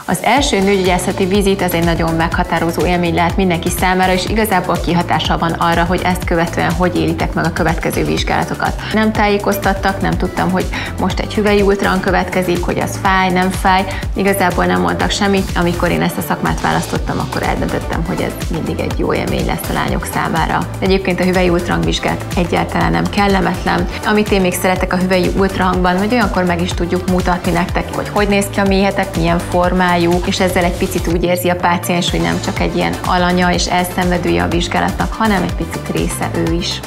Az első nőgyógyászati vizit az egy nagyon meghatározó élmény lehet mindenki számára, és igazából kihatással van arra, hogy ezt követően hogy élitek meg a következő vizsgálatokat. Nem tájékoztattak, nem tudtam, hogy most egy hüvely ultrahang következik, hogy az fáj, nem fáj. Igazából nem mondtak semmit. Amikor én ezt a szakmát választottam, akkor eldöntöttem, hogy ez mindig egy jó élmény lesz a lányok számára. Egyébként a hüvely ultrahang vizsgát egyáltalán nem kellemetlen. Amit én még szeretek a hüvely ultrahangban, hogy olyankor meg is tudjuk mutatni nektek, hogy néz ki a méhetek, milyen formájú, és ezzel egy picit úgy érzi a páciens, hogy nem csak egy ilyen alanya és elszenvedője a vizsgálatnak, hanem egy picit része ő is.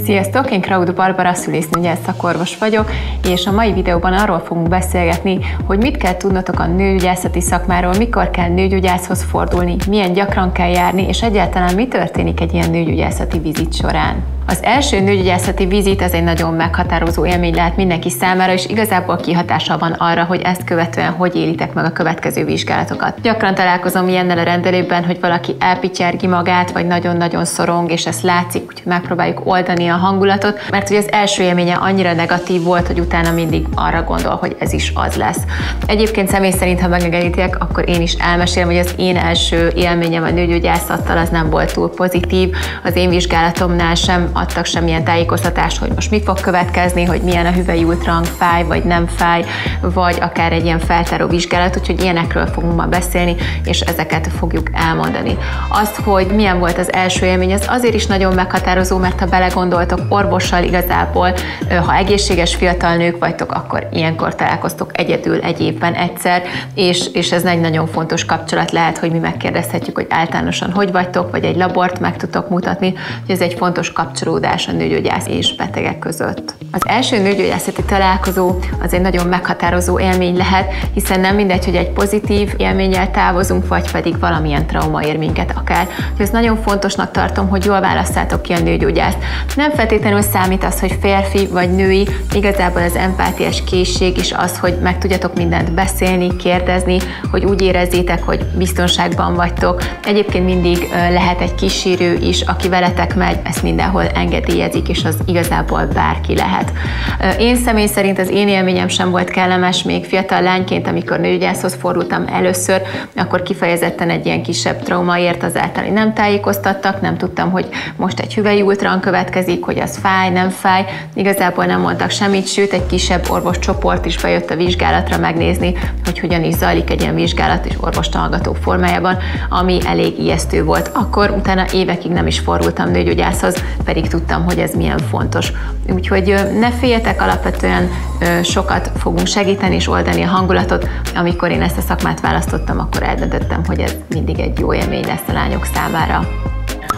Sziasztok, én Krauth Barbara, szülésznőgyász szakorvos vagyok, és a mai videóban arról fogunk beszélgetni, hogy mit kell tudnotok a nőgyógyászati szakmáról, mikor kell nőgyógyászhoz fordulni, milyen gyakran kell járni, és egyáltalán mi történik egy ilyen nőgyógyászati vizit során. Az első nőgyógyászati vizit az egy nagyon meghatározó élmény lehet mindenki számára, és igazából kihatással van arra, hogy ezt követően hogy élitek meg a következő vizsgálatokat. Gyakran találkozom ilyennel a rendelőben, hogy valaki elpityergi magát, vagy nagyon-nagyon szorong, és ezt látszik, úgyhogy megpróbáljuk oldani a hangulatot, mert hogy az első élménye annyira negatív volt, hogy utána mindig arra gondol, hogy ez is az lesz. Egyébként személy szerint, ha megengeditek, akkor én is elmesélem, hogy az én első élményem a nőgyógyászattal az nem volt túl pozitív. Az én vizsgálatomnál sem adtak semmilyen tájékoztatást, hogy most mi fog következni, hogy milyen a hüvely ultrahang, fáj vagy nem fáj, vagy akár egy ilyen feltáró vizsgálat, úgyhogy ilyenekről fogunk ma beszélni, és ezeket fogjuk elmondani. Azt, hogy milyen volt az első élmény, az azért is nagyon meghatározó, mert ha belegondoltok, orvossal igazából, ha egészséges fiatal nők vagytok, akkor ilyenkor találkoztok egyedül egy évben egyszer, és ez egy nagyon fontos kapcsolat lehet, hogy mi megkérdezhetjük, hogy általánosan hogy vagytok, vagy egy labort meg tudtok mutatni, hogy ez egy fontos kapcsolódás a nőgyógyász és betegek között. Az első nőgyógyászati találkozó az egy nagyon meghatározó élmény lehet, hiszen nem mindegy, hogy egy pozitív élménnyel távozunk, vagy pedig valamilyen trauma ér minket akár. Úgyhogy ez nagyon fontosnak tartom, hogy jól válasszátok ki a nőgyógyászt. Nem feltétlenül számít az, hogy férfi vagy női, igazából az empátiás készség is az, hogy meg tudjatok mindent beszélni, kérdezni, hogy úgy érezzétek, hogy biztonságban vagytok. Egyébként mindig lehet egy kísérő is, aki veletek megy, ezt mindenhol engedélyezik, és az igazából bárki lehet. Én személy szerint az én élményem sem volt kellemes, még fiatal lányként, amikor nőgyógyászhoz fordultam először, akkor kifejezetten egy ilyen kisebb trauma ért azáltal, hogy nem tájékoztattak, nem tudtam, hogy most egy hüvely ultrahang következik, hogy az fáj, nem fáj. Igazából nem mondtak semmit, sőt egy kisebb orvoscsoport is bejött a vizsgálatra megnézni, hogy hogyan is zajlik egy ilyen vizsgálat és orvostallgató formájában, ami elég ijesztő volt. Akkor utána évekig nem is fordultam nőgyógyászhoz, pedig tudtam, hogy ez milyen fontos. Úgyhogy ne féljetek, alapvetően sokat fogunk segíteni és oldani a hangulatot. Amikor én ezt a szakmát választottam, akkor eldöntöttem, hogy ez mindig egy jó élmény lesz a lányok számára.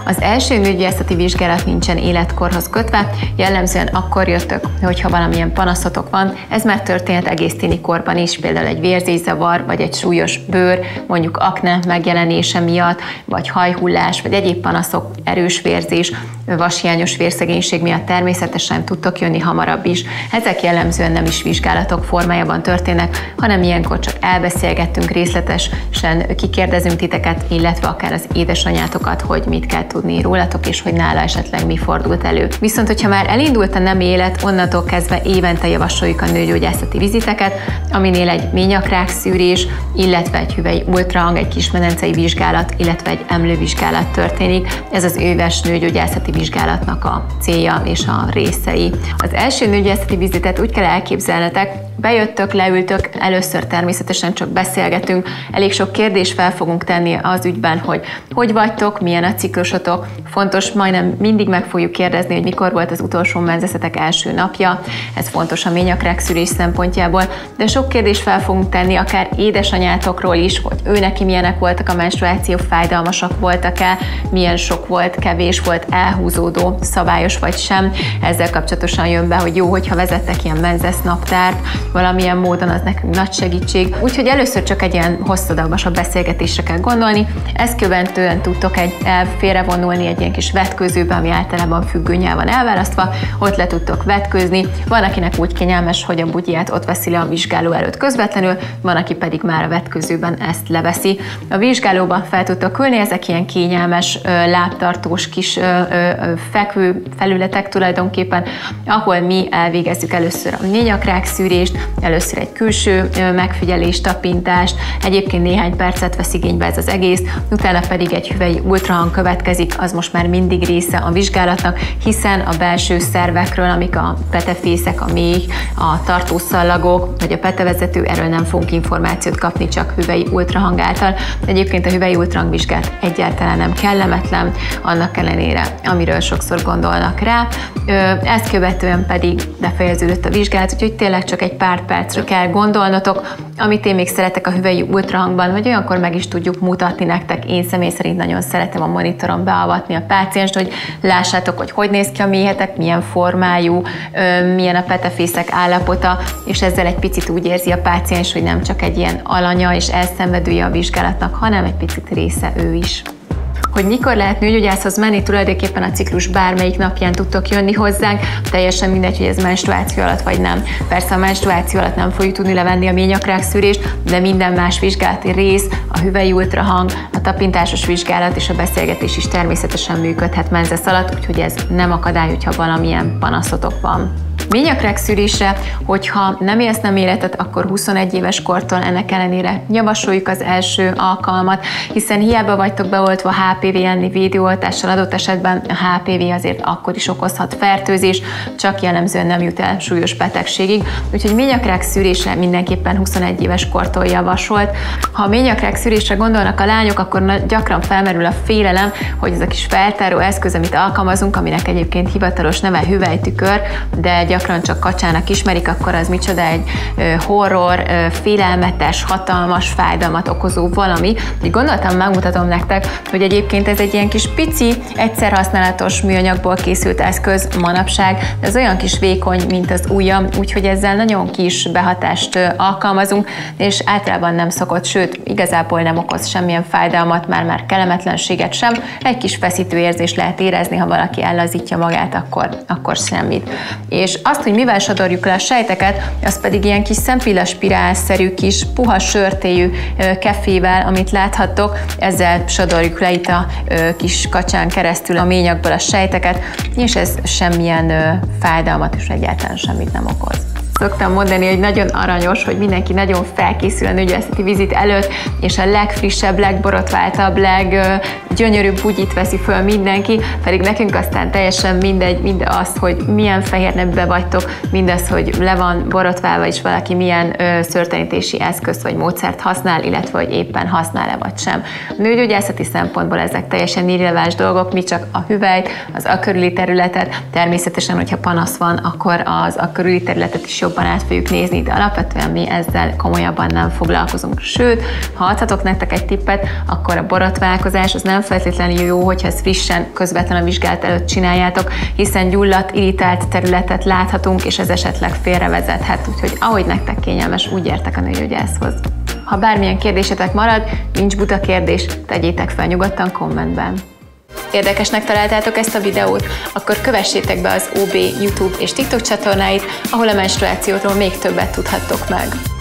Az első nőgyógyászati vizsgálat nincsen életkorhoz kötve, jellemzően akkor jöttök, hogyha valamilyen panaszotok van. Ez már történhet egész tini korban is, például egy vérzészavar, vagy egy súlyos bőr, mondjuk akne megjelenése miatt, vagy hajhullás, vagy egyéb panaszok, erős vérzés, vashiányos vérszegénység miatt természetesen tudtok jönni hamarabb is. Ezek jellemzően nem is vizsgálatok formájában történnek, hanem ilyenkor csak elbeszélgettünk részletesen, kikérdezünk titeket, illetve akár az édesanyátokat, hogy mit kell tudni rólatok, és hogy nála esetleg mi fordult elő. Viszont, hogyha már elindult a nemi élet, onnantól kezdve évente javasoljuk a nőgyógyászati viziteket, aminél egy ményakrák szűrés, illetve egy hüvely ultrahang, egy kismedencei vizsgálat, illetve egy emlővizsgálat történik. Ez az éves nőgyógyászati vizsgálatnak a célja és a részei. Az első nőgyógyászati vizitet úgy kell elképzelnetek, bejöttök, leültök, először természetesen csak beszélgetünk, elég sok kérdést fel fogunk tenni az ügyben, hogy vagytok, milyen a ciklusotok. Fontos, majdnem mindig meg fogjuk kérdezni, hogy mikor volt az utolsó menzeszetek első napja. Ez fontos a ményakrák szűrés szempontjából, de sok kérdést fel fogunk tenni, akár édesanyátokról is, hogy ő neki milyenek voltak a menstruáció, fájdalmasak voltak-e, milyen sok volt, kevés volt, elhúzódó, szabályos vagy sem. Ezzel kapcsolatosan jön be, hogy jó, hogyha vezettek ilyen menzesz naptárt, valamilyen módon az nekünk nagy segítség. Úgyhogy először csak egy ilyen hosszadalmasabb beszélgetésre kell gondolni. Ezt követően tudtok félrevonulni egy ilyen kis vetkőzőbe, ami általában függőnyel van elválasztva, ott le tudtok vetkőzni. Van, akinek úgy kényelmes, hogy a bugyját ott veszi le a vizsgáló előtt közvetlenül, van, aki pedig már a vetközőben ezt leveszi. A vizsgálóban fel tudtok ülni, ezek ilyen kényelmes, lábtartós kis fekvő felületek tulajdonképpen, ahol mi elvégezzük először a ményakrák szűrést, először egy külső megfigyelést, tapintást, egyébként néhány percet vesz igénybe ez az egész, utána pedig egy hüvelyi ultrahang következik, az most már mindig része a vizsgálatnak, hiszen a belső szervekről, amik a petefészek, a méh, a tartószallagok, vagy a petevezető, erről nem fogunk információt kapni, csak hüvelyi ultrahang által. Egyébként a hüvelyi ultrahang vizsgálat egyáltalán nem kellemetlen, annak ellenére, amiről sokszor gondolnak rá. Ezt követően pedig befejeződött a vizsgálat, úgyhogy tényleg csak egy pár percre kell gondolnotok, amit én még szeretek a hüvelyi ultrahangban, hogy olyankor meg is tudjuk mutatni nektek. Én személy szerint nagyon szeretem a monitoron beavatni a pácienst, hogy lássátok, hogy néz ki a méhetek, milyen formájú, milyen a petefészek állapota, és ezzel egy picit úgy érzi a páciens, hogy nem csak egy ilyen alanya és elszenvedője a vizsgálatnak, hanem egy picit része ő is. Hogy mikor lehet nőgyógyászhoz menni, tulajdonképpen a ciklus bármelyik napján tudtok jönni hozzánk, teljesen mindegy, hogy ez menstruáció alatt vagy nem. Persze a menstruáció alatt nem fogjuk tudni levenni a ményakrák szűrést, de minden más vizsgálati rész, a hüvelyi ultrahang, a tapintásos vizsgálat és a beszélgetés is természetesen működhet menzesz alatt, úgyhogy ez nem akadály, hogyha valamilyen panaszotok van. Ményakrák szűrésre, hogyha nem élsz nem életet, akkor 21 éves kortól ennek ellenére javasoljuk az első alkalmat, hiszen hiába vagytok beoltva HPV elleni védőoltással, adott esetben a HPV azért akkor is okozhat fertőzés, csak jellemzően nem jut el súlyos betegségig, úgyhogy ményakrák szűrésre mindenképpen 21 éves kortól javasolt. Ha a ményakrák szűrésre gondolnak a lányok, akkor gyakran felmerül a félelem, hogy ez a kis feltáró eszköz, amit alkalmazunk, aminek egyébként hivatalos neve hüvelytükör, de gyakran csak kacsának ismerik, akkor az micsoda egy horror, félelmetes, hatalmas fájdalmat okozó valami. Úgy gondoltam, megmutatom nektek, hogy egyébként ez egy ilyen kis pici, egyszer használatos műanyagból készült eszköz manapság, de ez olyan kis vékony, mint az ujjam, úgyhogy ezzel nagyon kis behatást alkalmazunk, és általában nem szokott, sőt, igazából nem okoz semmilyen fájdalmat, már kellemetlenséget sem. Egy kis feszítő érzés lehet érezni, ha valaki ellazítja magát, akkor semmit. És azt, hogy mivel sodorjuk le a sejteket, az pedig ilyen kis szempillaspirálszerű kis puha sörtéjű kefével, amit láthattok, ezzel sodorjuk le itt a kis kacsán keresztül a ményakból a sejteket, és ez semmilyen fájdalmat és egyáltalán semmit nem okoz. Szoktam mondani, hogy nagyon aranyos, hogy mindenki nagyon felkészül a nőgyógyászati vizit előtt, és a legfrissebb, legborotváltabb, leggyönyörűbb bugyit veszi föl mindenki, pedig nekünk aztán teljesen mindegy, mind az, hogy milyen fehér neműbe vagytok, mindaz, hogy le van borotválva, és valaki milyen szőrtelenítési eszközt vagy módszert használ, illetve hogy éppen használ-e vagy sem. A nőgyógyászati szempontból ezek teljesen irreleváns dolgok, mi csak a hüvelyt, az a körüli területet, természetesen, hogyha panasz van, akkor az a körüli területet is jobban át fogjuk nézni, de alapvetően mi ezzel komolyabban nem foglalkozunk. Sőt, ha adhatok nektek egy tippet, akkor a borotválkozás az nem feltétlenül jó, hogyha ezt frissen, közvetlen a vizsgálat előtt csináljátok, hiszen gyulladt, irritált területet láthatunk, és ez esetleg félrevezethet. Úgyhogy ahogy nektek kényelmes, úgy értek a nőgyógyászhoz. Ha bármilyen kérdésetek marad, nincs buta kérdés, tegyétek fel nyugodtan kommentben. Érdekesnek találtátok ezt a videót, akkor kövessétek be az OB YouTube és TikTok csatornáit, ahol a menstruációról még többet tudhattok meg.